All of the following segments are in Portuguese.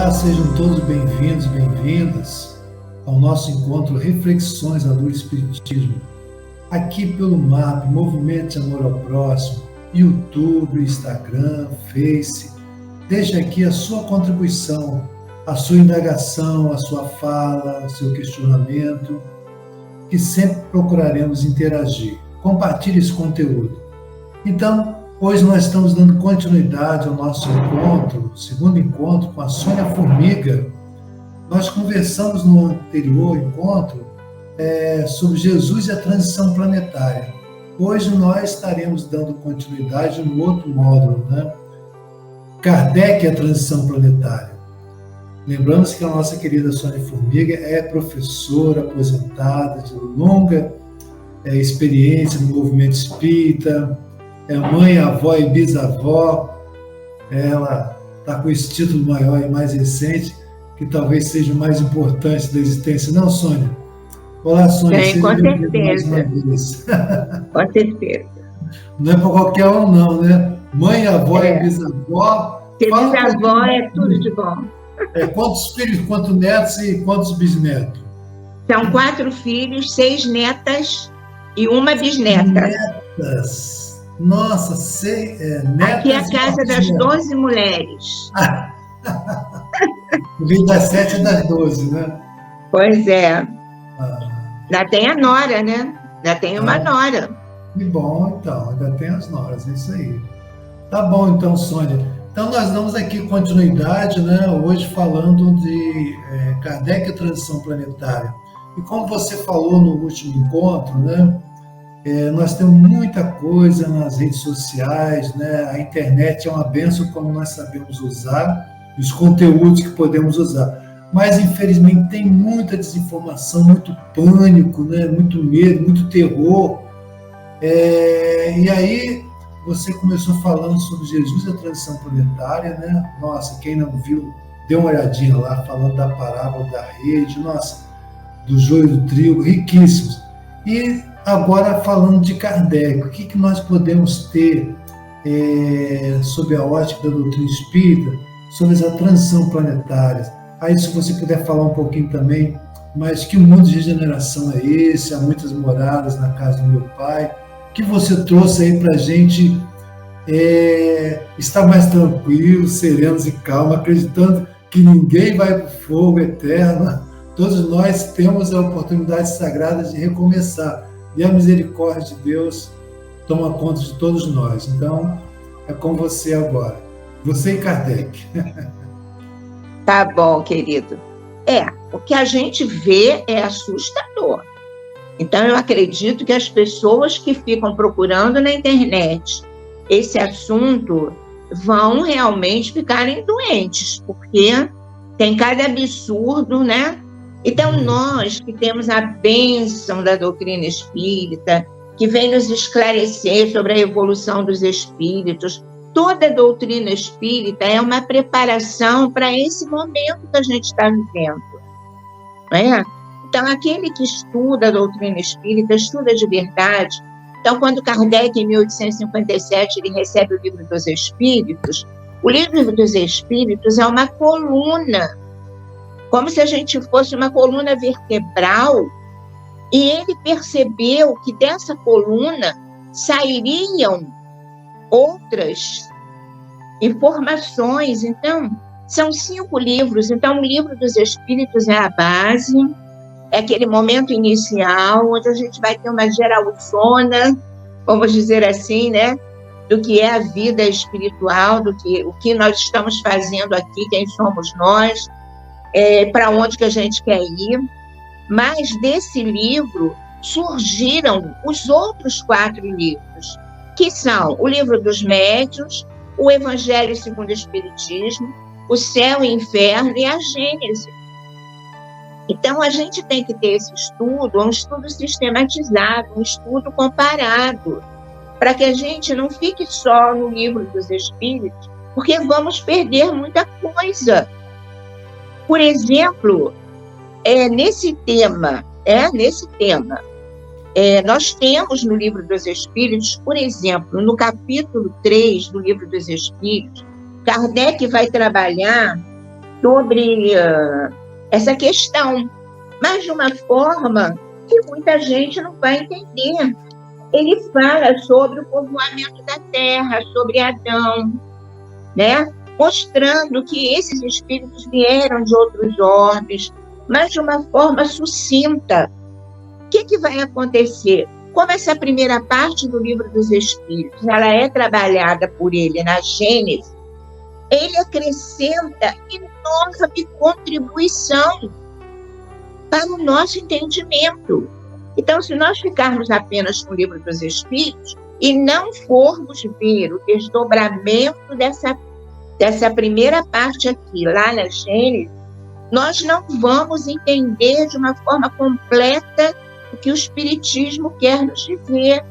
Olá, sejam todos bem-vindos, bem-vindas ao nosso encontro Reflexões à Luz Espiritismo, aqui pelo MAP, Movimento de Amor ao Próximo, YouTube, Instagram, Face. Deixe aqui a sua contribuição, a sua indagação, a sua fala, o seu questionamento, que sempre procuraremos interagir. Compartilhe esse conteúdo. Então, hoje nós estamos dando continuidade ao nosso encontro, segundo encontro com a Sônia Formiga. Nós conversamos no anterior encontro sobre Jesus e a transição planetária. Hoje nós estaremos dando continuidade no outro módulo, né? Kardec e a transição planetária. Lembramos que a nossa querida Sônia Formiga é professora aposentada de longa experiência no movimento espírita, é mãe, avó e bisavó. Ela está com esse título maior e mais recente, que talvez seja o mais importante da existência. Não, Sônia? Olá, Sônia. Com certeza. Com certeza. Não é para qualquer um, não, né? Mãe, avó e bisavó. Ser bisavó é tudo de bom. Quantos filhos, quantos netos e quantos bisnetos? São 4 filhos, 6 netas e uma bisneta. Netas. Nossa, netas. Aqui é a casa das 12 mulheres. Vem das 7 e das 12, né? Pois é. Já tem a nora, né? Já tem uma nora. Que bom, então. Ainda tem as noras, é isso aí. Tá bom, então, Sônia. Então, nós damos aqui continuidade, né? Hoje falando de Kardec e a transição planetária. E como você falou no último encontro, né? Nós temos muita coisa nas redes sociais, né? A internet é uma bênção como nós sabemos usar, e os conteúdos que podemos usar. Mas, infelizmente, tem muita desinformação, muito pânico, né? Muito medo, muito terror. E aí, você começou falando sobre Jesus e a transição planetária, né? Nossa, quem não viu, dê uma olhadinha lá, falando da parábola da rede, nossa, do joio do trigo, riquíssimos. E agora falando de Kardec, o que nós podemos ter sob a ótica da doutrina espírita, sobre essa transição planetária? Aí, se você puder falar um pouquinho também, mas que mundo de regeneração é esse? Há muitas moradas na casa do meu pai. O que você trouxe aí para a gente estar mais tranquilo, serenos e calmos, acreditando que ninguém vai para o fogo eterno. Todos nós temos a oportunidade sagrada de recomeçar. E a misericórdia de Deus toma conta de todos nós. Então, é com você agora. Você e Kardec. Tá bom, querido. O que a gente vê é assustador. Então, eu acredito que as pessoas que ficam procurando na internet esse assunto vão realmente ficarem doentes, porque tem cada absurdo, né? Então, nós que temos a bênção da doutrina espírita, que vem nos esclarecer sobre a evolução dos espíritos, toda a doutrina espírita é uma preparação para esse momento que a gente está vivendo, não é? Então, aquele que estuda a doutrina espírita, estuda de verdade. Então, quando Kardec, em 1857, ele recebe o Livro dos Espíritos, o Livro dos Espíritos é uma coluna, como se a gente fosse uma coluna vertebral, e ele percebeu que dessa coluna sairiam outras informações. Então, são 5 livros. Então, o Livro dos Espíritos é a base, é aquele momento inicial, onde a gente vai ter uma geralzona, vamos dizer assim, né? Do que é a vida espiritual, o que nós estamos fazendo aqui, quem somos nós, para onde que a gente quer ir. Mas desse livro surgiram os outros 4 livros, que são o Livro dos Médiuns, o Evangelho segundo o Espiritismo, o Céu e o Inferno e a Gênese. Então, a gente tem que ter esse estudo, um estudo sistematizado, um estudo comparado, para que a gente não fique só no Livro dos Espíritos, porque vamos perder muita coisa. Por exemplo, nesse tema, nós temos no Livro dos Espíritos, por exemplo, no capítulo 3 do Livro dos Espíritos, Kardec vai trabalhar sobre essa questão, mas de uma forma que muita gente não vai entender. Ele fala sobre o povoamento da terra, sobre Adão, né? Mostrando que esses espíritos vieram de outros orbes, mas de uma forma sucinta. O que vai acontecer? Como essa primeira parte do Livro dos Espíritos, ela é trabalhada por ele na Gênesis, ele acrescenta enorme contribuição para o nosso entendimento. Então, se nós ficarmos apenas com o Livro dos Espíritos e não formos ver o desdobramento dessa primeira parte aqui, lá na Gênesis, nós não vamos entender de uma forma completa o que o Espiritismo quer nos dizer.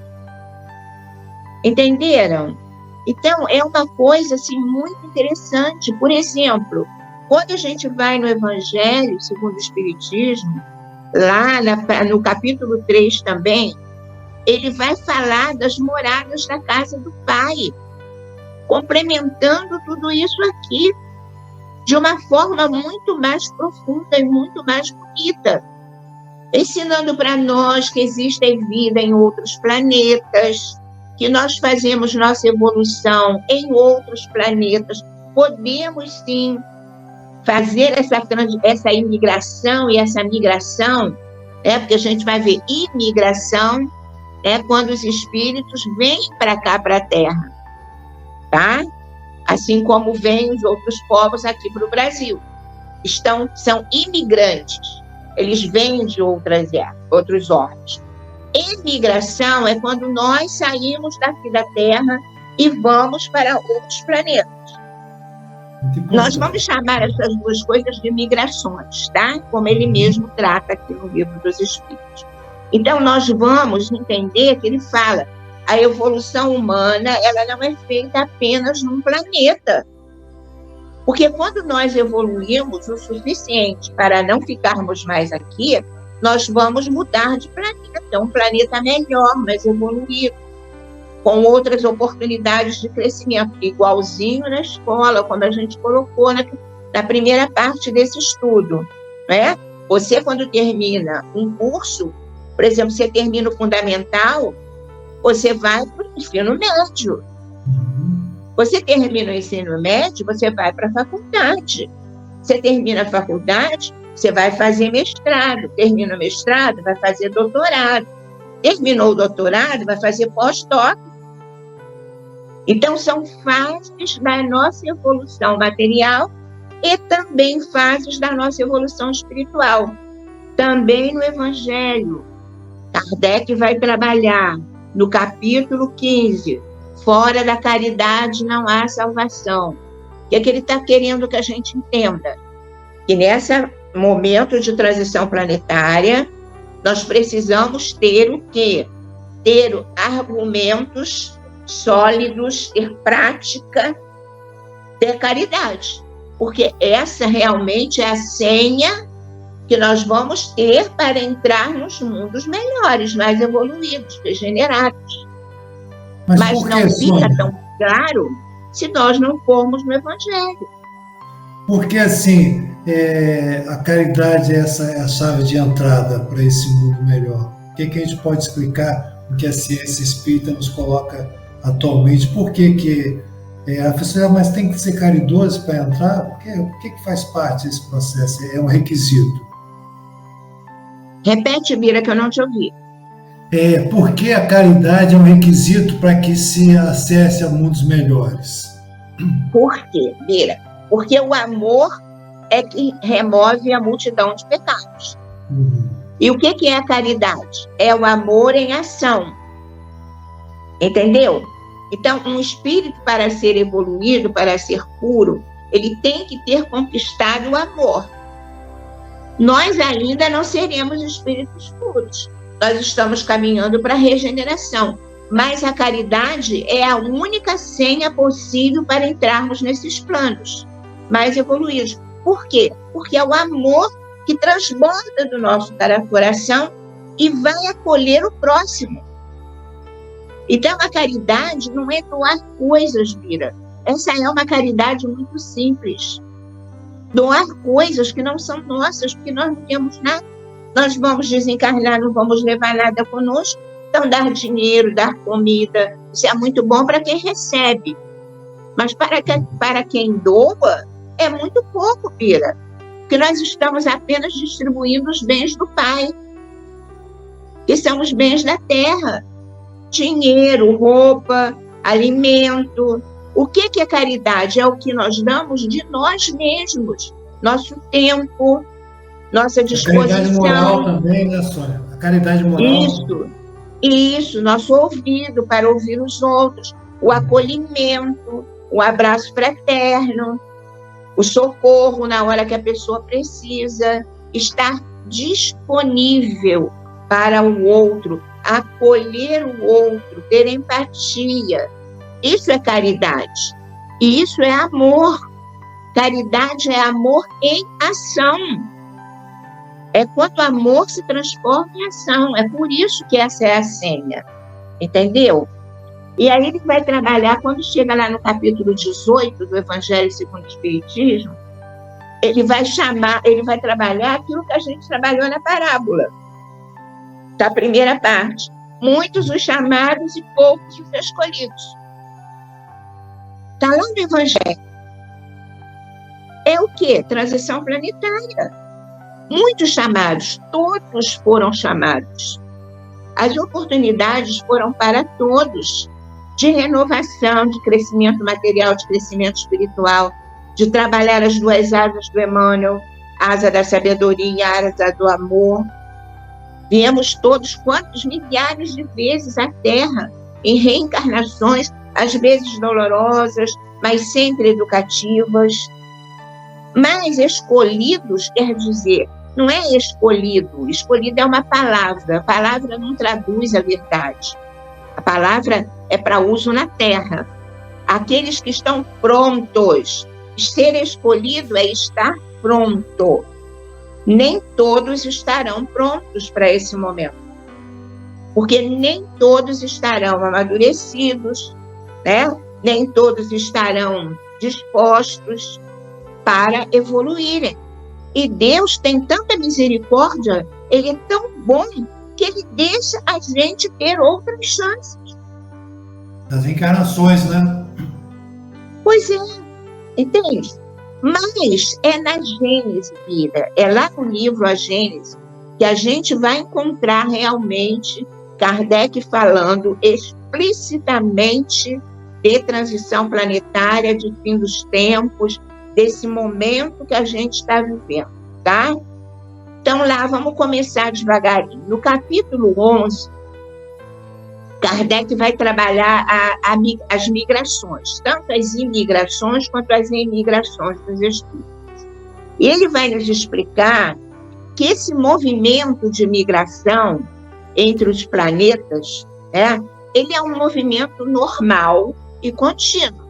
Entenderam? Então, é uma coisa assim, muito interessante. Por exemplo, quando a gente vai no Evangelho segundo o Espiritismo, lá no capítulo 3 também, ele vai falar das moradas da casa do Pai, complementando tudo isso aqui de uma forma muito mais profunda e muito mais bonita, ensinando para nós que existe vida em outros planetas, que nós fazemos nossa evolução em outros planetas, podemos sim fazer essa imigração e essa migração, né? Porque a gente vai ver imigração, né? Quando os espíritos vêm para cá, para a Terra, tá? Assim como vêm os outros povos aqui para o Brasil. São imigrantes, eles vêm de outros orbes. Emigração é quando nós saímos daqui da Terra e vamos para outros planetas. Nós vamos chamar essas duas coisas de migrações, tá? Como ele mesmo trata aqui no Livro dos Espíritos. Então, nós vamos entender que ele fala, a evolução humana, ela não é feita apenas num planeta. Porque quando nós evoluímos o suficiente para não ficarmos mais aqui, nós vamos mudar de planeta, um planeta melhor, mais evoluído, com outras oportunidades de crescimento, igualzinho na escola, como a gente colocou na primeira parte desse estudo, né? Você, quando termina um curso, por exemplo, você termina o fundamental, você vai para o ensino médio. Você termina o ensino médio, você vai para a faculdade. Você termina a faculdade, você vai fazer mestrado. Termina o mestrado, vai fazer doutorado. Terminou o doutorado, vai fazer pós-doc. Então, são fases da nossa evolução material e também fases da nossa evolução espiritual. Também no Evangelho, Kardec vai trabalhar no capítulo 15, fora da caridade não há salvação. O que é que ele está querendo que a gente entenda? Que nesse momento de transição planetária, nós precisamos ter o quê? Ter argumentos sólidos, ter prática, ter caridade. Porque essa realmente é a senha que nós vamos ter para entrar nos mundos melhores, mais evoluídos, regenerados. Mas não fica tão claro se nós não formos no Evangelho. Porque, assim, a caridade é a chave de entrada para esse mundo melhor. O que a gente pode explicar o que a ciência espírita nos coloca atualmente? Por que a pessoa, mas tem que ser caridoso para entrar? Por que faz parte desse processo? É um requisito. Repete, Bira, que eu não te ouvi. Por que a caridade é um requisito para que se acesse a mundos melhores? Por quê, Bira? Porque o amor é que remove a multidão de pecados. E o que é a caridade? É o amor em ação. Entendeu? Então, um espírito, para ser evoluído, para ser puro, ele tem que ter conquistado o amor. Nós ainda não seremos espíritos puros. Nós estamos caminhando para a regeneração. Mas a caridade é a única senha possível para entrarmos nesses planos mais evoluídos. Por quê? Porque é o amor que transborda do nosso coração e vai acolher o próximo. Então, a caridade não é doar coisas, Bira. Essa é uma caridade muito simples. doar coisas que não são nossas, porque nós não temos nada. Nós vamos desencarnar, não vamos levar nada conosco. Então, dar dinheiro, dar comida, isso é muito bom para quem recebe. Mas para quem doa, é muito pouco, Pira. Porque nós estamos apenas distribuindo os bens do Pai, que são os bens da terra. Dinheiro, roupa, alimento. O que é caridade? É o que nós damos de nós mesmos. Nosso tempo, nossa disposição. A caridade moral também, né, Sônia? A caridade moral. Isso, nosso ouvido para ouvir os outros, o acolhimento, o abraço fraterno, o socorro na hora que a pessoa precisa, estar disponível para o outro, acolher o outro, ter empatia. Isso é caridade. E isso é amor. Caridade é amor em ação. É quando o amor se transforma em ação. É por isso que essa é a senha. Entendeu? E aí ele vai trabalhar, quando chega lá no capítulo 18 do Evangelho segundo o Espiritismo, ele vai trabalhar aquilo que a gente trabalhou na parábola, da primeira parte. Muitos os chamados e poucos os escolhidos. Está lá no Evangelho. É o quê? Transição planetária. Muitos chamados, todos foram chamados. As oportunidades foram para todos, de renovação, de crescimento material, de crescimento espiritual, de trabalhar as duas asas do Emmanuel, a asa da sabedoria, a asa do amor. Viemos todos, quantos milhares de vezes à Terra, em reencarnações, às vezes dolorosas, mas sempre educativas. Mas escolhidos quer dizer, não é escolhido. Escolhido é uma palavra. A palavra não traduz a verdade. A palavra é para uso na Terra. Aqueles que estão prontos. Ser escolhido é estar pronto. Nem todos estarão prontos para esse momento. Porque nem todos estarão amadurecidos, né? Nem todos estarão dispostos para evoluírem. E Deus tem tanta misericórdia, Ele é tão bom, que Ele deixa a gente ter outras chances. Das encarnações, né? Pois é, entende? Mas é na Gênese, vida, é lá no livro A Gênese, que a gente vai encontrar realmente Kardec falando explicitamente de transição planetária, de fim dos tempos, desse momento que a gente está vivendo, tá? Então, lá, vamos começar devagarinho. No capítulo 11, Kardec vai trabalhar as migrações, tanto as imigrações quanto as emigrações dos espíritos. E ele vai nos explicar que esse movimento de migração entre os planetas, né, ele é um movimento normal e contínuo.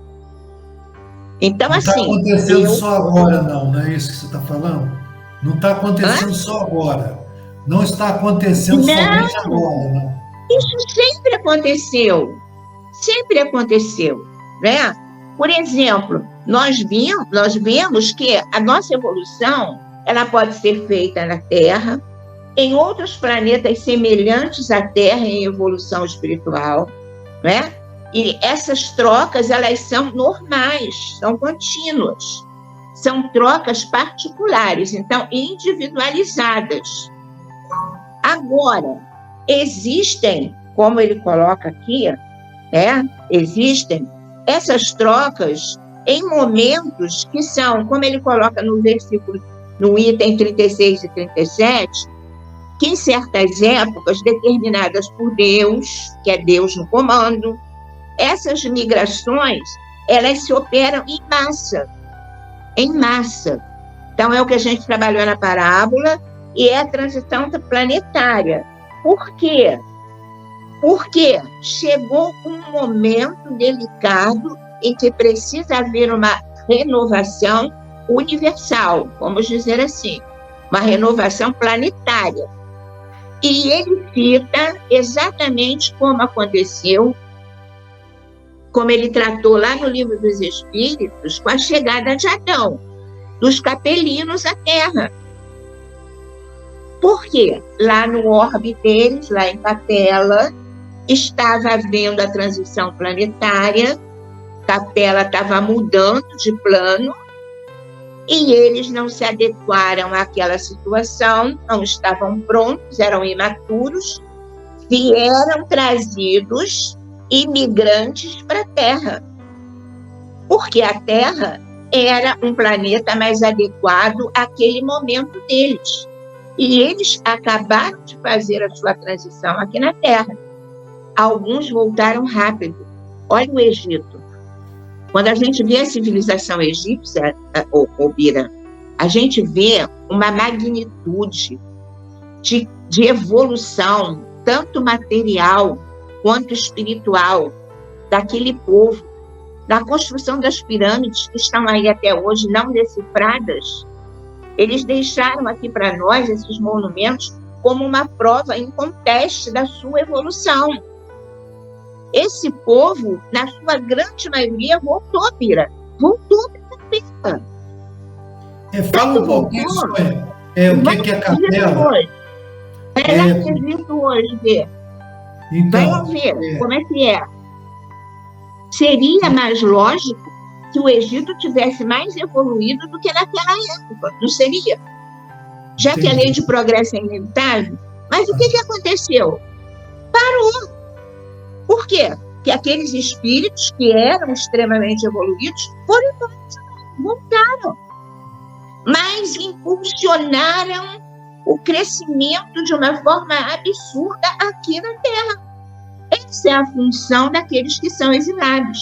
Então, não assim... Não está acontecendo só agora, não é isso que você está falando? Não está acontecendo só agora. Não está acontecendo somente agora, não. Isso sempre aconteceu. Sempre aconteceu, né? Por exemplo, nós vemos que a nossa evolução, ela pode ser feita na Terra, em outros planetas semelhantes à Terra em evolução espiritual, né? E essas trocas, elas são normais, são contínuas. São trocas particulares, então individualizadas. Agora, existem, como ele coloca aqui, né? Existem essas trocas em momentos que são, como ele coloca no versículo, no item 36 e 37, que em certas épocas determinadas por Deus, que é Deus no comando, essas migrações, elas se operam em massa. Em massa. Então, é o que a gente trabalhou na parábola e é a transição planetária. Por quê? Porque chegou um momento delicado em que precisa haver uma renovação universal, vamos dizer assim, uma renovação planetária. E ele cita exatamente como aconteceu, como ele tratou lá no Livro dos Espíritos, com a chegada de Adão. dos capelinos à Terra. Por quê? Lá no orbe deles, lá em Capela, estava havendo a transição planetária, Capela estava mudando de plano, e eles não se adequaram àquela situação, não estavam prontos, eram imaturos, vieram trazidos imigrantes para a Terra, porque a Terra era um planeta mais adequado àquele momento deles. E eles acabaram de fazer a sua transição aqui na Terra. Alguns voltaram rápido. Olha o Egito. Quando a gente vê a civilização egípcia, Bira, a gente vê uma magnitude de evolução, tanto material quanto espiritual, daquele povo. Na construção das pirâmides, que estão aí até hoje não decifradas, eles deixaram aqui para nós esses monumentos como uma prova inconteste da sua evolução. Esse povo, na sua grande maioria, voltou, Bira. Voltou para a Terra. Fala um pouquinho sobre o que é Capela. Vai lá no Egito hoje ver. Então, Vai ver como é que é. Seria mais lógico que o Egito tivesse mais evoluído do que naquela época, não seria? Já que a lei de progresso é inevitável. Mas o que aconteceu? Parou. Por quê? Porque aqueles espíritos que eram extremamente evoluídos foram embora, voltaram. Mas impulsionaram o crescimento de uma forma absurda aqui na Terra. Essa é a função daqueles que são exilados.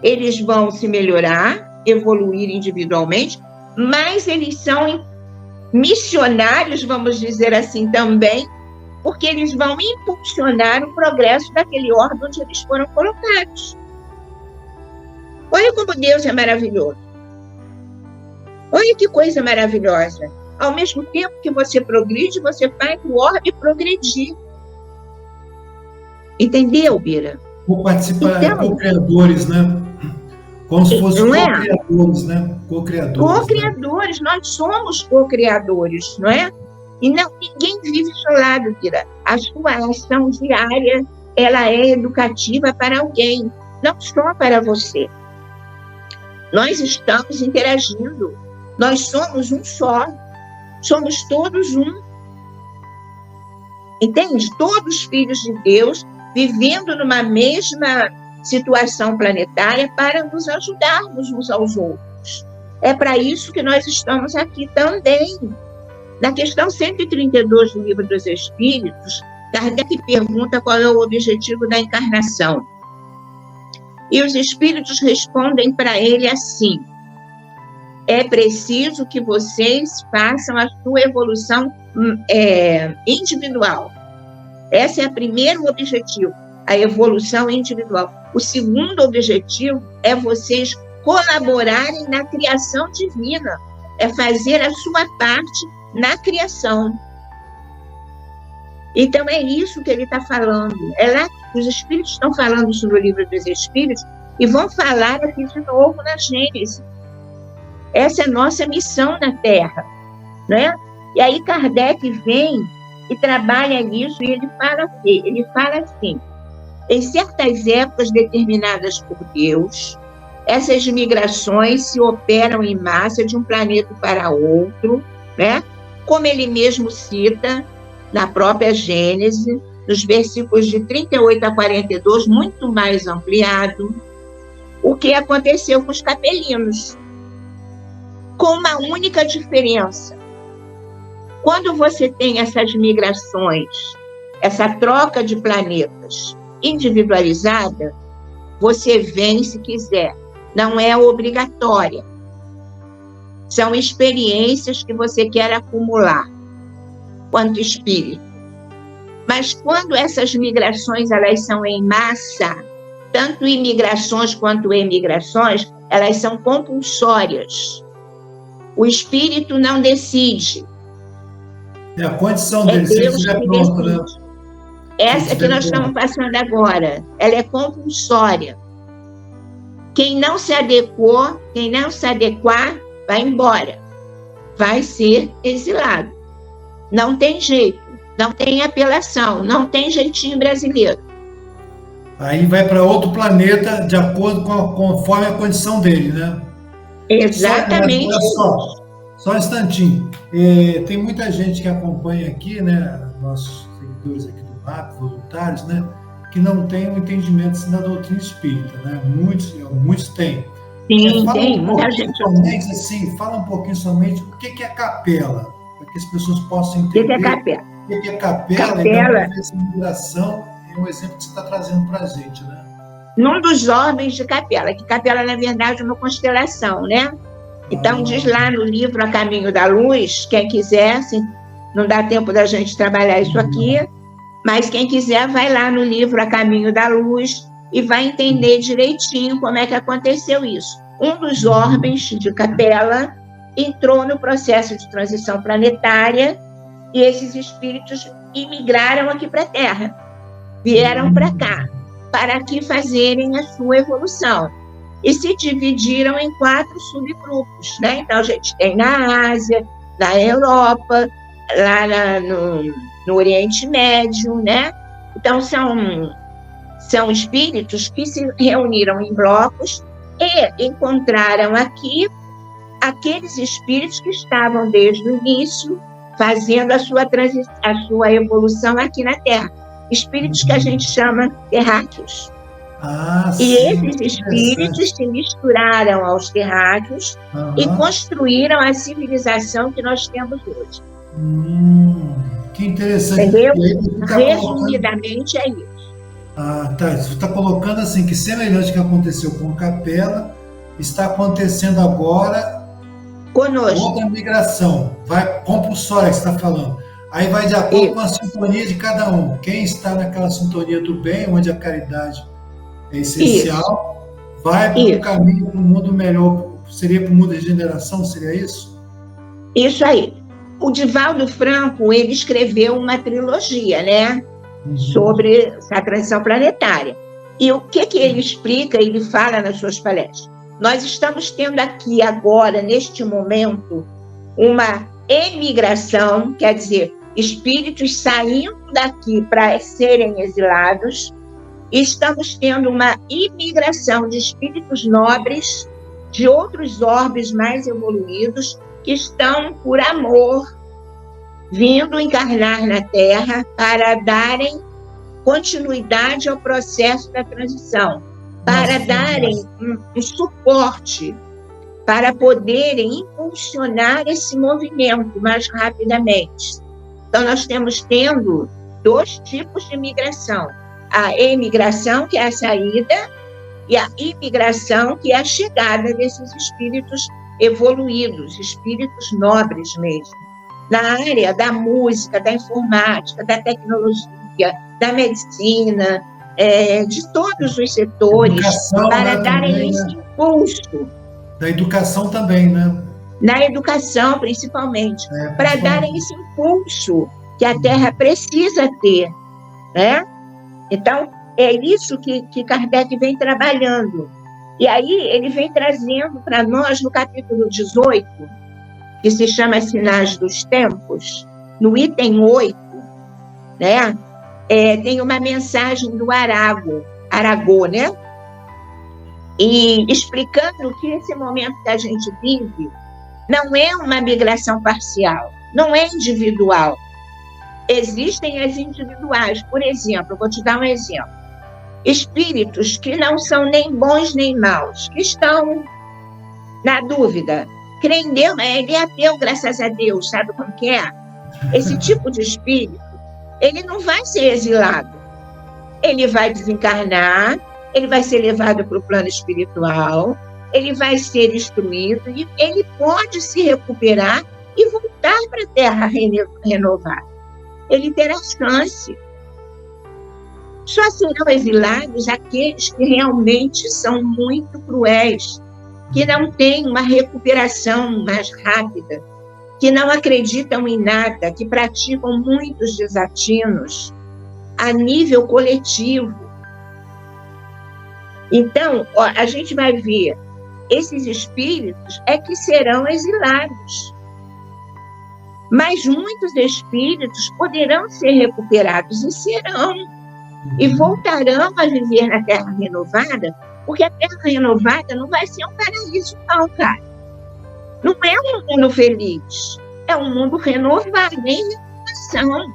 Eles vão se melhorar, evoluir individualmente, mas eles são missionários, vamos dizer assim também, porque eles vão impulsionar o progresso daquele órgão onde eles foram colocados. Olha como Deus é maravilhoso. Olha que coisa maravilhosa. Ao mesmo tempo que você progride, você faz o orbe progredir. Entendeu, Bira? Vou participar, então, co-criadores, né? Como se fossem co-criadores, né? Co-criadores, né? Nós somos co-criadores, não é? E ninguém vive isolado, Bira. A sua ação diária, ela é educativa para alguém, não só para você. Nós estamos interagindo. Nós somos um só. Somos todos um. Entende? Todos filhos de Deus, vivendo numa mesma situação planetária para nos ajudarmos uns aos outros. É para isso que nós estamos aqui também. Na questão 132 do Livro dos Espíritos, Kardec pergunta qual é o objetivo da encarnação. E os espíritos respondem para ele assim: é preciso que vocês façam a sua evolução individual. Esse é o primeiro objetivo, a evolução individual. O segundo objetivo é vocês colaborarem na criação divina, é fazer a sua parte na criação. Então é isso que ele está falando. É lá que os espíritos estão falando isso no Livro dos Espíritos e vão falar aqui de novo na Gênesis. Essa é a nossa missão na Terra, né? E aí Kardec vem e trabalha nisso e ele fala assim: em certas épocas determinadas por Deus, essas migrações se operam em massa de um planeta para outro, né? Como ele mesmo cita na própria Gênese, nos versículos de 38 a 42, muito mais ampliado, o que aconteceu com os capelinos. Com uma única diferença. Quando você tem essas migrações, essa troca de planetas individualizada, você vem se quiser. Não é obrigatória. São experiências que você quer acumular, quanto espírito. Mas quando essas migrações elas são em massa, tanto imigrações quanto emigrações, elas são compulsórias. O espírito não decide. É a condição dele, se ele estiver pronto, né? Essa que nós estamos passando agora, ela é compulsória. Quem não se adequou, quem não se adequar, vai embora. vai ser exilado. Não tem jeito, não tem apelação, não tem jeitinho brasileiro. Aí vai para outro planeta de acordo conforme a condição dele, né? Exatamente. Só um instantinho. Tem muita gente que acompanha aqui, né? Nossos seguidores aqui do MAP, voluntários, né? Que não tem um entendimento assim, da doutrina espírita, né? Muitos têm. Sim, tem muita gente. Somente, assim, fala um pouquinho somente o que é capela, para que as pessoas possam entender. O que é capela? O que é capela? E essa migração é um exemplo que você está trazendo para a gente, né? Num dos ordens de capela, que capela, na verdade, é uma constelação, né? Então, diz lá no livro A Caminho da Luz, quem quiser, assim, não dá tempo da gente trabalhar isso aqui, mas quem quiser vai lá no livro A Caminho da Luz e vai entender direitinho como é que aconteceu isso. Um dos ordens de capela entrou no processo de transição planetária e esses espíritos imigraram aqui para a Terra, vieram para cá, para aqui fazerem a sua evolução. E se dividiram em 4 subgrupos, né? Então, a gente tem na Ásia, na Europa, lá no Oriente Médio, né? Então, são espíritos que se reuniram em blocos e encontraram aqui aqueles espíritos que estavam desde o início fazendo a sua evolução aqui na Terra. Espíritos que a gente chama terráqueos. E esses espíritos se misturaram aos terráqueos e construíram a civilização que nós temos hoje. Que interessante. Entendeu? Resumidamente é isso. Tá. Você está colocando assim que semelhante que aconteceu com Capela, está acontecendo agora conosco. Outra migração, vai compulsória que você está falando. Aí vai de acordo com a sintonia de cada um. Quem está naquela sintonia do bem, onde a caridade é essencial, vai para o caminho para um mundo melhor. Seria para o mundo de regeneração? Seria isso? Isso aí. O Divaldo Franco, ele escreveu uma trilogia, né? Sobre a transição planetária. E o que ele explica, ele fala nas suas palestras? Nós estamos tendo aqui agora, neste momento, uma emigração, quer dizer, espíritos saindo daqui para serem exilados, e estamos tendo uma imigração de espíritos nobres de outros orbes mais evoluídos que estão, por amor, vindo encarnar na Terra para darem continuidade ao processo da transição, para darem um suporte, para poderem impulsionar esse movimento mais rapidamente. Então, nós temos tendo 2 tipos de migração. A emigração, que é a saída, e a imigração, que é a chegada desses espíritos evoluídos, espíritos nobres mesmo. Na área da música, da informática, da tecnologia, da medicina, de todos os setores, educação, para darem também, esse impulso. Da educação também, né? Na educação, principalmente, para darem esse impulso que a Terra precisa ter, né? Então, é isso que Kardec vem trabalhando. E aí, ele vem trazendo para nós, no capítulo 18, que se chama Sinais dos Tempos, no item 8, né? Tem uma mensagem do Aragô, né? E explicando que esse momento que a gente vive não é uma migração parcial, não é individual. Existem as individuais. Por exemplo, eu vou te dar um exemplo. Espíritos que não são nem bons nem maus, que estão na dúvida. Crê em Deus, ele é ateu, graças a Deus, sabe como que é? Esse tipo de espírito, ele não vai ser exilado. Ele vai desencarnar, ele vai ser levado para o plano espiritual, ele vai ser instruído e ele pode se recuperar e voltar para a Terra renovada. Ele terá chance. Só serão exilados aqueles que realmente são muito cruéis, que não têm uma recuperação mais rápida, que não acreditam em nada, que praticam muitos desatinos a nível coletivo. Então, a gente vai ver esses espíritos que serão exilados. Mas muitos espíritos poderão ser recuperados e serão, e voltarão a viver na Terra renovada, porque a Terra renovada não vai ser um paraíso, não, cara. Não é um mundo feliz, é um mundo renovado, em renovação.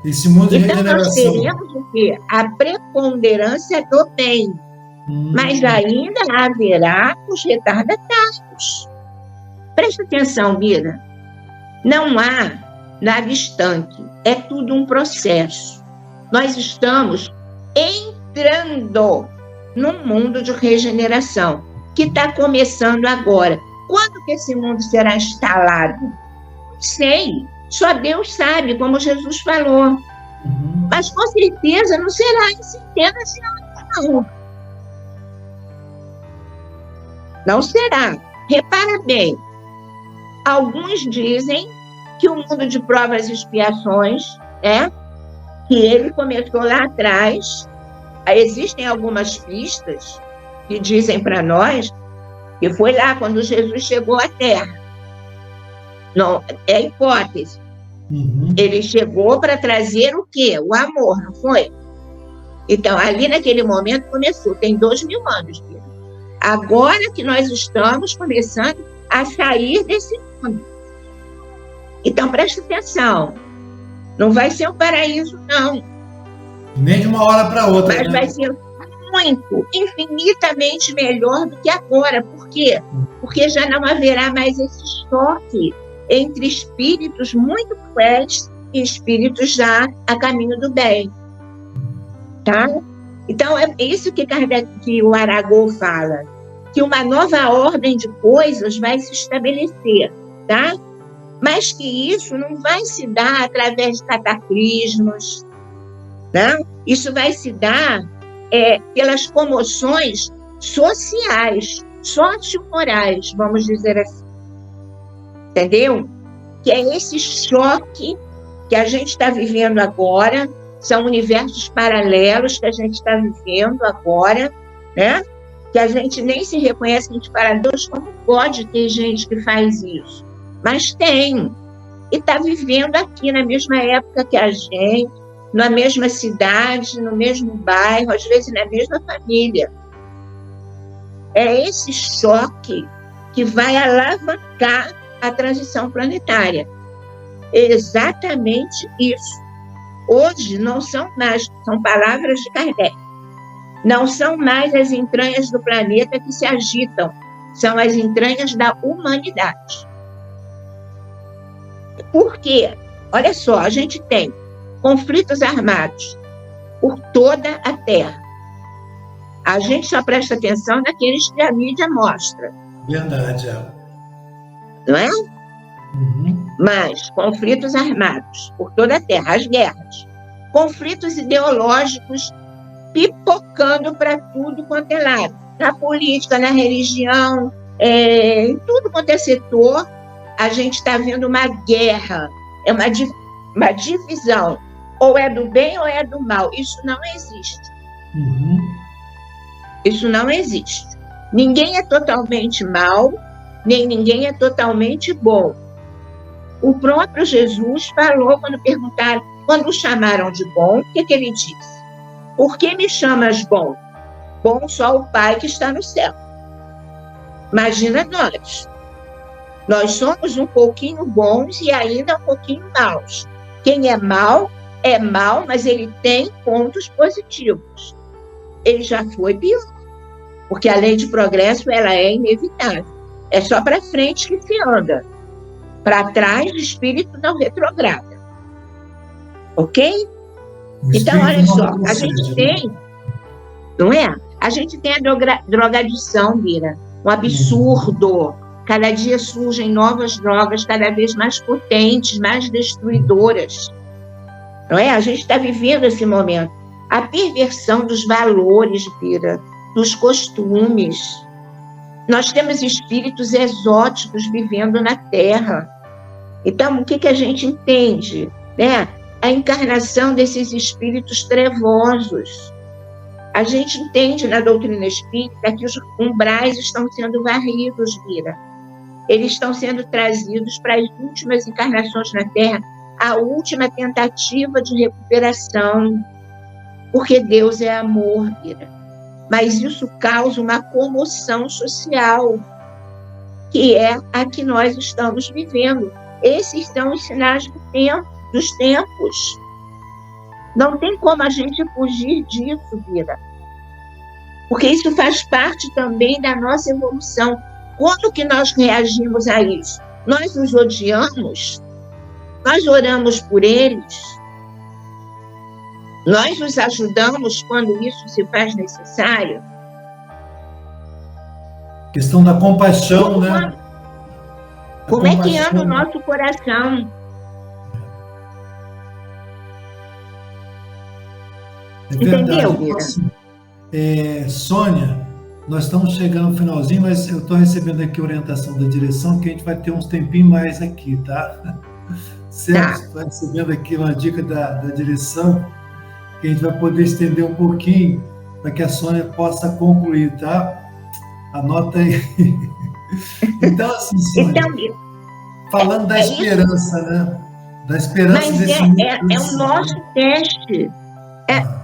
Esse mundo de Então, nós regeneração. teremos o quê? A preponderância do bem, mas ainda haverá os retardatários. Presta atenção, Mira. Não há nada estanque, é tudo um processo. Nós estamos entrando num mundo de regeneração, que está começando agora. Quando que esse mundo será instalado? Não sei, só Deus sabe, como Jesus falou. Mas com certeza não será em centenas de anos, não. Não será. Repara bem, alguns dizem que o mundo de provas e expiações, que ele começou lá atrás. Existem algumas pistas que dizem para nós que foi lá quando Jesus chegou à Terra. Não, é hipótese. Ele chegou para trazer o quê? O amor, não foi? Então, ali naquele momento começou, tem 2000 anos. Agora que nós estamos começando a sair desse mundo. Então, presta atenção. Não vai ser um paraíso, não. Nem de uma hora para outra. Mas vai ser muito, infinitamente melhor do que agora. Por quê? Porque já não haverá mais esse choque entre espíritos muito cruéis e espíritos já a caminho do bem. Tá? Então, é isso que o Aragão fala, que uma nova ordem de coisas vai se estabelecer, tá? Mas que isso não vai se dar através de cataclismos, né? Isso vai se dar pelas comoções sociais, sociomorais, vamos dizer assim. Entendeu? Que é esse choque que a gente está vivendo agora, são universos paralelos que a gente está vivendo agora, né? Que a gente nem se reconhece, a gente fala, Deus, como pode ter gente que faz isso? Mas tem, e está vivendo aqui na mesma época que a gente, na mesma cidade, no mesmo bairro, às vezes na mesma família. É esse choque que vai alavancar a transição planetária. É exatamente isso. Hoje não são mais, são palavras de Kardec, não são mais as entranhas do planeta que se agitam, são as entranhas da humanidade. Por quê? Olha só, a gente tem conflitos armados por toda a Terra. A gente só presta atenção naqueles que a mídia mostra. Verdade, Não é? Mas conflitos armados por toda a Terra, as guerras. Conflitos ideológicos pipocando para tudo quanto é lado. Na política, na religião, em tudo quanto é setor, a gente está vendo uma guerra, é uma divisão. Ou é do bem ou é do mal. Isso não existe. Isso não existe. Ninguém é totalmente mal, nem ninguém é totalmente bom. O próprio Jesus falou quando perguntaram, quando o chamaram de bom, o que ele disse? Por que me chamas bom? Bom só o Pai que está no céu. Imagina nós. Nós somos um pouquinho bons e ainda um pouquinho maus. Quem é mal, mas ele tem pontos positivos. Ele já foi pior. Porque a lei de progresso, ela é inevitável. É só para frente que se anda. Para trás, o espírito não retrograda. Ok? Então, olha só, a gente tem, não é? A gente tem a drogadição, Mira, um absurdo. Cada dia surgem novas drogas, cada vez mais potentes, mais destruidoras. Não é? A gente está vivendo esse momento. A perversão dos valores, Mira, dos costumes. Nós temos espíritos exóticos vivendo na Terra. Então, o que a gente entende? Né? A encarnação desses espíritos trevosos. A gente entende na doutrina espírita que os umbrais estão sendo varridos, Mira. eles estão sendo trazidos para as últimas encarnações na Terra, a última tentativa de recuperação, porque Deus é amor, Bira. Mas isso causa uma comoção social, que é a que nós estamos vivendo. Esses são os sinais dos tempos. Não tem como a gente fugir disso, Bira. Porque isso faz parte também da nossa evolução. Quando que nós reagimos a isso? Nós os odiamos? Nós oramos por eles? Nós os ajudamos quando isso se faz necessário? Questão da compaixão, né? Como é que anda o nosso coração? É verdade. Entendeu, Bira? Sônia, nós estamos chegando no finalzinho, mas eu estou recebendo aqui a orientação da direção que a gente vai ter uns tempinhos mais aqui, tá? Certo? Estou recebendo aqui uma dica da direção que a gente vai poder estender um pouquinho para que a Sônia possa concluir, tá? Anota aí. Então, assim, Sônia, falando da esperança, né? Da esperança desse mundo. É o nosso teste.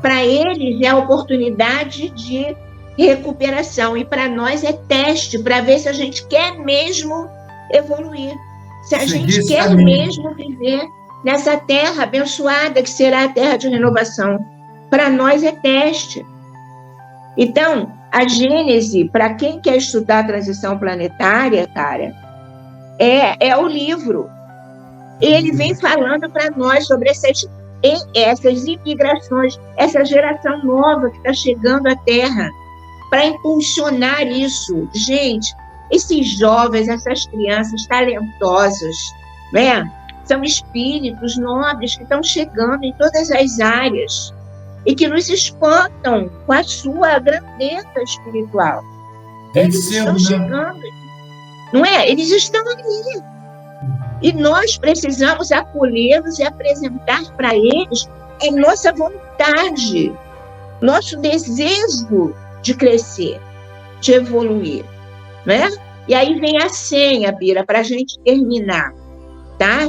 Para eles é a oportunidade de recuperação e para nós é teste para ver se a gente quer mesmo evoluir, se a gente quer mesmo viver nessa terra abençoada que será a terra de renovação. Para nós é teste. Então, a Gênese, para quem quer estudar a transição planetária, cara, é o livro. Ele vem falando para nós sobre essas imigrações, essa geração nova que está chegando à Terra, para impulsionar isso. Gente, esses jovens, essas crianças talentosas, né? São espíritos nobres que estão chegando em todas as áreas e que nos espantam com a sua grandeza espiritual. Eles estão chegando, não é? Eles estão ali. E nós precisamos acolhê-los e apresentar para eles a nossa vontade, nosso desejo de crescer, de evoluir, né? E aí vem a senha, Bira, para a gente terminar, tá?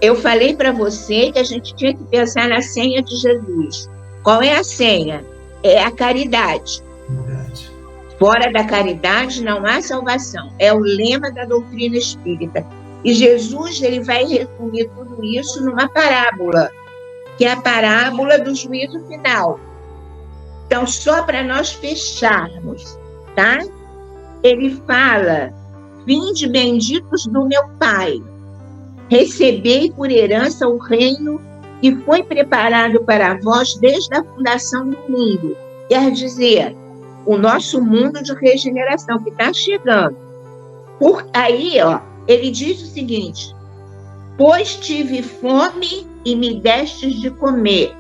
Eu falei para você que a gente tinha que pensar na senha de Jesus. Qual é a senha? É a caridade. Verdade. Fora da caridade não há salvação. É o lema da doutrina espírita. E Jesus, ele vai resumir tudo isso numa parábola, que é a parábola do juízo final. Então, só para nós fecharmos, tá? Ele fala: vinde benditos do meu Pai, recebei por herança o reino que foi preparado para vós desde a fundação do mundo. Quer dizer, o nosso mundo de regeneração que está chegando. Por aí, ele diz o seguinte: pois tive fome e me destes de comer,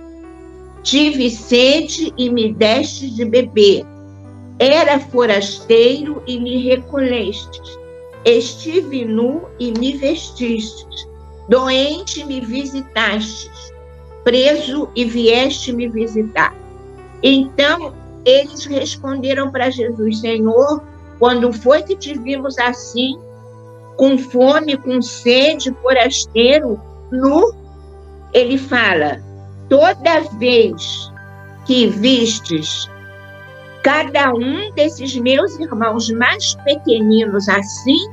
tive sede e me destes de beber, era forasteiro e me recolhestes, estive nu e me vestistes, doente e me visitastes, preso e vieste me visitar. Então eles responderam para Jesus: Senhor, quando foi que te vimos assim, com fome, com sede, forasteiro, nu? Ele fala: toda vez que vistes cada um desses meus irmãos mais pequeninos assim,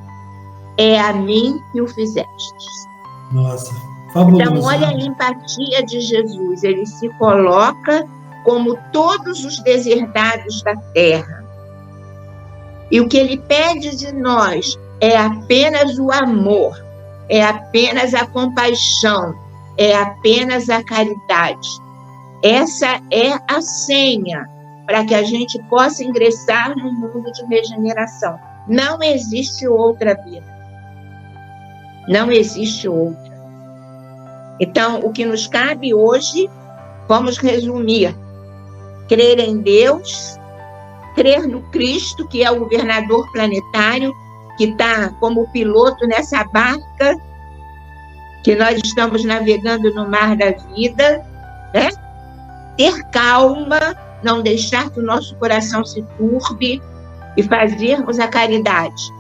é a mim que o fizestes. Nossa, fabuloso. Então, olha a empatia de Jesus. Ele se coloca como todos os deserdados da terra. E o que ele pede de nós é apenas o amor, é apenas a compaixão, é apenas a caridade. Essa é a senha para que a gente possa ingressar no mundo de regeneração. Não existe outra vida. Não existe outra. Então, o que nos cabe hoje, vamos resumir: crer em Deus, crer no Cristo, que é o governador planetário, que está como piloto nessa barca, que nós estamos navegando no mar da vida, né? Ter calma, não deixar que o nosso coração se turbe e fazermos a caridade.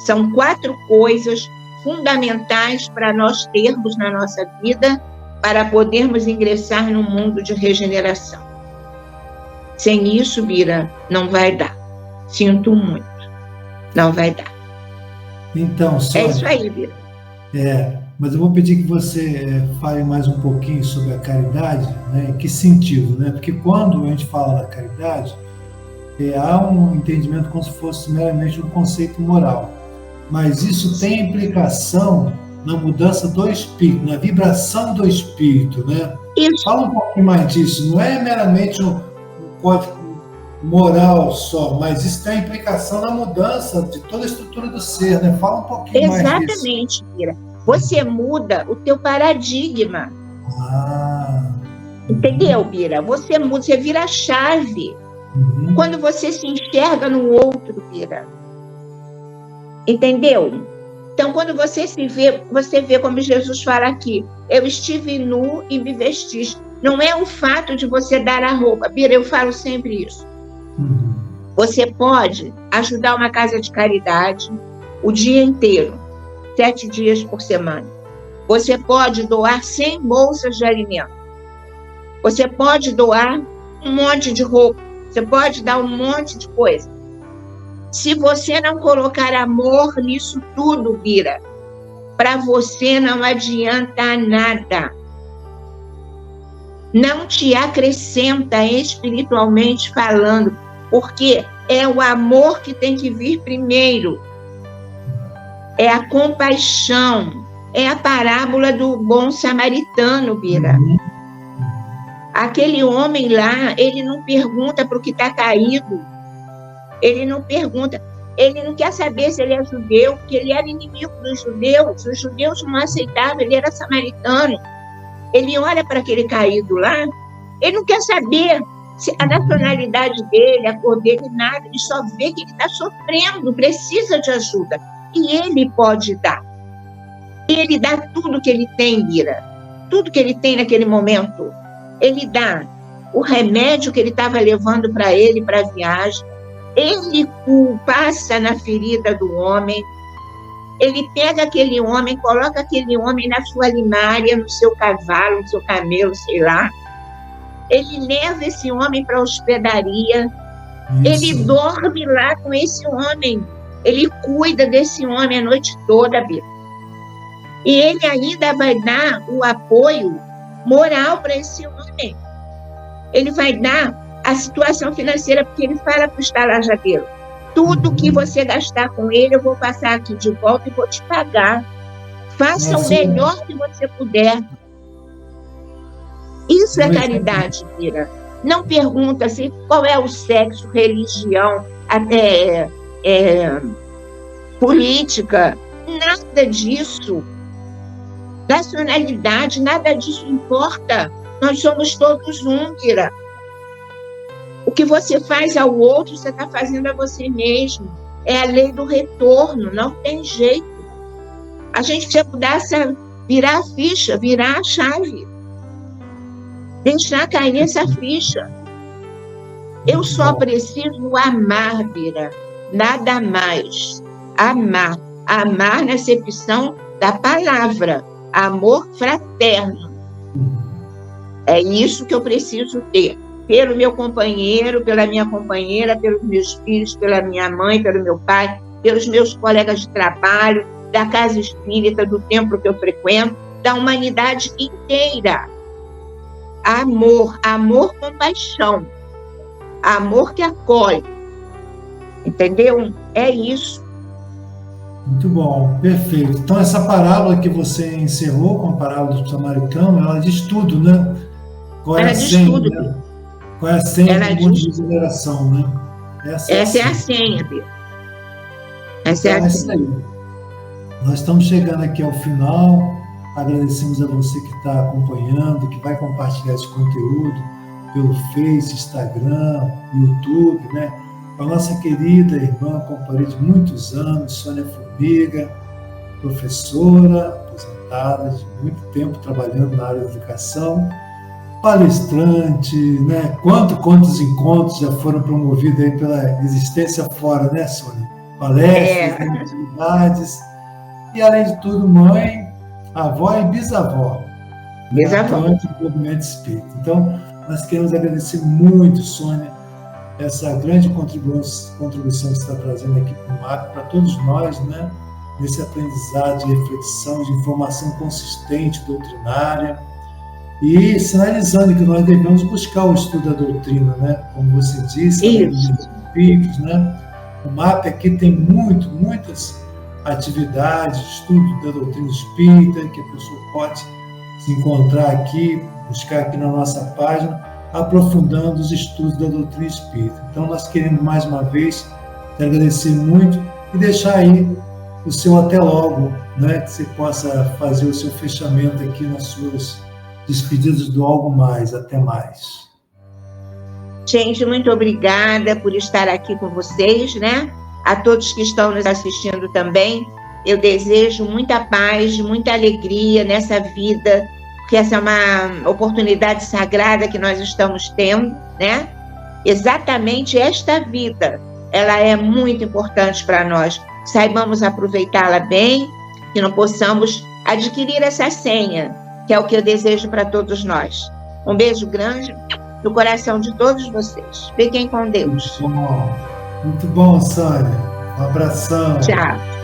São 4 coisas fundamentais para nós termos na nossa vida para podermos ingressar no mundo de regeneração. Sem isso, Bira, não vai dar. Sinto muito. Não vai dar. Então, Sônia, é isso aí, Bira. Mas eu vou pedir que você fale mais um pouquinho sobre a caridade, né? Em que sentido, né? Porque quando a gente fala da caridade, há um entendimento como se fosse meramente um conceito moral. Mas isso tem implicação na mudança do espírito, na vibração do espírito, né? Isso. Fala um pouquinho mais disso. Não é meramente um código moral só, mas isso tem implicação na mudança de toda a estrutura do ser, né? Fala um pouquinho mais disso. Exatamente, Bira. Você muda o teu paradigma. Entendeu, Bira? Você muda, você vira a chave. Quando você se enxerga no outro, Bira. Entendeu? Então, quando você se vê, você vê como Jesus fala aqui, eu estive nu e me vesti. Não é o fato de você dar a roupa. Bira, eu falo sempre isso. Você pode ajudar uma casa de caridade o dia inteiro, 7 dias por semana. Você pode doar 100 bolsas de alimento. Você pode doar um monte de roupa. Você pode dar um monte de coisa. Se você não colocar amor nisso tudo, Bira, para você não adianta nada. Não te acrescenta espiritualmente falando, porque é o amor que tem que vir primeiro. É a compaixão. É a parábola do bom samaritano, Bira. Aquele homem lá, ele não pergunta para o que está caído. Ele não pergunta. Ele não quer saber se ele é judeu, porque ele era inimigo dos judeus. Os judeus não aceitavam, ele era samaritano. Ele olha para aquele caído lá, ele não quer saber se a nacionalidade dele, a cor dele, nada. Ele só vê que ele está sofrendo, precisa de ajuda. E ele pode dar. Ele dá tudo que ele tem, Bira. Tudo que ele tem naquele momento. Ele dá o remédio que ele estava levando para ele, para a viagem. Ele passa na ferida do homem. Ele pega aquele homem, coloca aquele homem na sua limária, no seu cavalo, no seu camelo, sei lá. Ele leva esse homem para a hospedaria. Ele dorme lá com esse homem. Ele cuida desse homem a noite toda, Bira. E ele ainda vai dar o apoio moral para esse homem. Ele vai dar a situação financeira, porque ele fala para o estalajadeiro, tudo que você gastar com ele, eu vou passar aqui de volta e vou te pagar. Faça o melhor que você puder. Isso é caridade, Bira. Não pergunta assim, qual é o sexo, religião, política, nada disso. Nacionalidade, nada disso importa. Nós somos todos um, Bira. O que você faz ao outro, você está fazendo a você mesmo. É a lei do retorno, não tem jeito. A gente precisa mudar virar a ficha, virar a chave. Deixar cair essa ficha. Eu só preciso amar, Bira. Nada mais. Amar. Amar na acepção da palavra. Amor fraterno. É isso que eu preciso ter. Pelo meu companheiro, pela minha companheira, pelos meus filhos, pela minha mãe, pelo meu pai, pelos meus colegas de trabalho, da casa espírita, do templo que eu frequento, da humanidade inteira. Amor, amor com paixão. Amor que acolhe. Entendeu? É isso. Muito bom, perfeito. Então, essa parábola que você encerrou com a parábola do samaritano, ela diz tudo, né? Qual é a senha, né? Qual é a senha do mundo de regeneração, né? Essa é a senha, Bia. Essa é a senha. Aí. Nós estamos chegando aqui ao final. Agradecemos a você que está acompanhando, que vai compartilhar esse conteúdo pelo Face, Instagram, YouTube, né? Com a nossa querida irmã, companheira de muitos anos, Sônia Formiga, professora, aposentada, de muito tempo trabalhando na área da educação, palestrante, né? Quantos encontros já foram promovidos aí pela existência fora, né, Sônia? palestras, atividades. E, além de tudo, mãe, avó e bisavó. Bisavó. Atuante no movimento espírita. Então, nós queremos agradecer muito, Sônia, essa grande contribuição que você está trazendo aqui para o MAP, para todos nós, né? Nesse aprendizado de reflexão, de informação consistente, doutrinária, e sinalizando que nós devemos buscar o estudo da doutrina, né? Como você disse, os espíritos, né? O MAP aqui tem muitas atividades, estudo da doutrina espírita, que a pessoa pode se encontrar aqui, buscar aqui na nossa página, aprofundando os estudos da doutrina espírita. Então, nós queremos, mais uma vez, te agradecer muito e deixar aí o seu até logo, né? Que você possa fazer o seu fechamento aqui nas suas despedidas do Algo Mais. Até mais. Gente, muito obrigada por estar aqui com vocês, né? A todos que estão nos assistindo também, eu desejo muita paz, muita alegria nessa vida, porque essa é uma oportunidade sagrada que nós estamos tendo, né? Exatamente esta vida, ela é muito importante para nós. Saibamos aproveitá-la bem, que não possamos adquirir essa senha, que é o que eu desejo para todos nós. Um beijo grande no coração de todos vocês. Fiquem com Deus. Muito bom, Sônia. Um abração. Tchau.